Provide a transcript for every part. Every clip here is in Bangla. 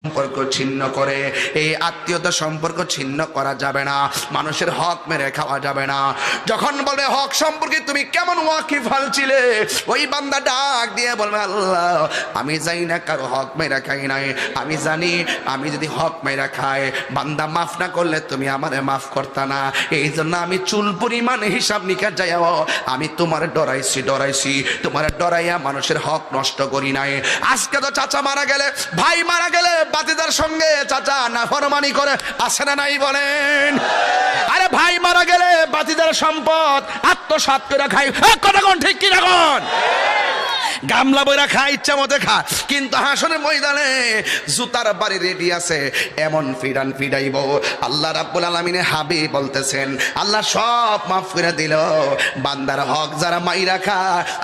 সম্পর্ক ছিন্ন করে। এই আত্মীয়তা সম্পর্ক ছিন্ন করা যাবে না, মানুষের হক মেরে খাওয়া যাবে না। যখন বলে হক সম্পর্কে তুমি কেমন ওয়াকিফাল ছিলে, ওই বান্দা ডাক দিয়ে বলবে আল্লাহ আমি জানি না কারো হক মেরা খাই নাই, আমি জানি আমি যদি হক মেরা খাই বান্দা মাফ না করলে তুমি আমারে মাফ করতা না, এই জন্য আমি চুল পরিমাণ হিসাব নিকাশ যাইও আমি তোমার ডরাইছি তোমার ডরাইয়া মানুষের হক নষ্ট করি নাই। আজকে তো চাচা মারা গেলে, ভাই মারা গেলে বাতিদার সঙ্গে চাচা নাফরমানি করে, আছে না নাই বলেন? আরে ভাই মারা গেলে বাতিদার সম্পদ আত্মসাৎ করে খাই, কথা কোন ঠিক কি রাখুন? গামলা বইরা খা, ইচ্ছা মতো খা, কিন্তু হাসনের ময়দানে জুতার বাড়ি রেডি আছে, এমন ফিডাইব। আল্লাহ রাব্বুল আলামিনের হাবিব বলতেছেন আল্লাহ সব মাফ করে দিল, বান্দার হক যারা মাইরা খা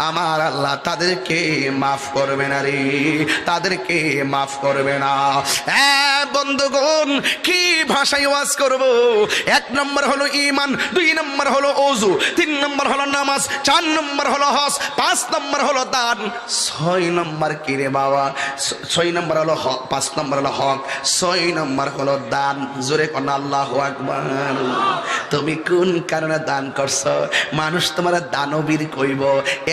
আমার আল্লাহ তাদেরকে মাফ করবে না রে, তাদেরকে মাফ করবে না। বন্ধুগণ কি ভাষায় ওয়াজ করব? 1 নম্বর হলো ঈমান, 2 নম্বর হলো ওযু, 3 নম্বর হলো নামাজ, 4 নম্বর হলো হজ, 5 নম্বর হলো দান, 6 নম্বর কি রে বাবা? 6 নম্বর হলো হক, 5 নম্বর হলো হক, 6 নম্বর হলো দান। জোরে কোন আল্লাহু আকবার। তুমি কোন কারণে দান করছো? মানুষ তোমার দানবীর কইব,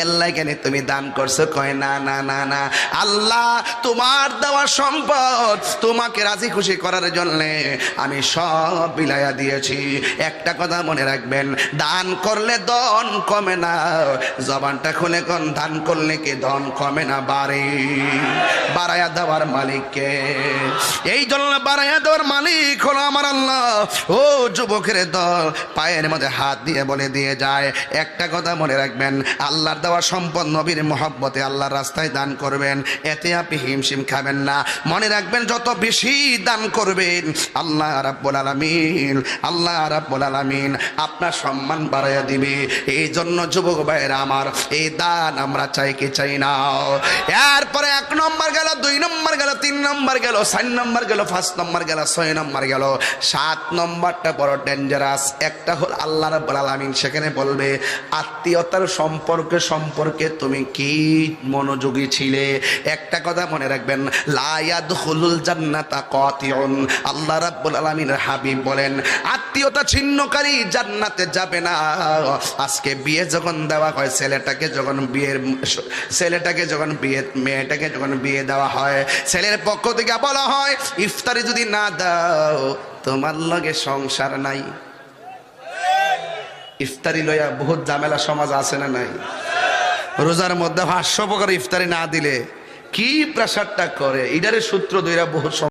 এর লাগেনে তুমি দান করছো? কয় না না না না, আল্লাহ তোমার দেওয়া সম্পদ তোমাকে রাজি খুশি করার জন্য আমি সব বিলাইয়া দিয়েছি। একটা কথা মনে রাখবেন, দান করলে ধন কমে না। জবানটা খুলে কোন দান করলে কি ধন কমে না, বাড়াইয়া দেওয়ার মালিককে। এই জন্য বাড়াইয়া দেওয়ার মালিক হলো আমার আল্লাহ। ও যুবকের দল, পায়ের মধ্যে হাত দিয়ে বলে দিয়ে যায়, একটা কথা মনে রাখবেন, আল্লাহর দেওয়া সম্পদ নবীর মহব্বতে আল্লাহর রাস্তায় দান করবেন, এতে আপনি হিমশিম খাবেন না। মনে রাখবেন যত বেশি দান করবেন আল্লাহ রাব্বুল আলামিন আপনার সম্মান বাড়াইয়া দিবে। এই জন্য যুবক ভাইয়েরা আমার, এই দান আমরা চাই কি চাই না? এরপরে 1 নম্বর গেল, 2 নম্বর গেল, 3 নম্বর গেল, 4 নম্বর গেল, 5 নম্বর গেল, 6 নম্বর গেল, 7 নম্বরটা বড় ডেঞ্জারাস। একটা হল আল্লাহ রাব্বুল আলামিন সেখানে বলবে আত্মীয়তার সম্পর্কে তুমি কি মনোযোগী ছিলে। একটা কথা মনে রাখবেন, লা ইয়াদখুলুল জান্নাতা কাতিউন। আল্লাহ রাব্বুল আলামিনের হাবিব বলেন আত্মীয়তা ছিন্নকারী জান্নাতে যাবে না। আজকে বিয়ে যখন দেওয়া হয়, মেয়েটাকে যখন বিয়ে দেওয়া হয়, ছেলের পক্ষ থেকে বলা হয় ইফতারি যদি না দাও তোমার লগে সংসার নাই। ইফতারি লইয়া বহুত ঝামেলা সমাজ আছে না নাই? রোজার মধ্যে 500 প্রকার ইফতারি না দিলে কি প্রেসারটা করে, এটারে সূত্র ধইরা বহুত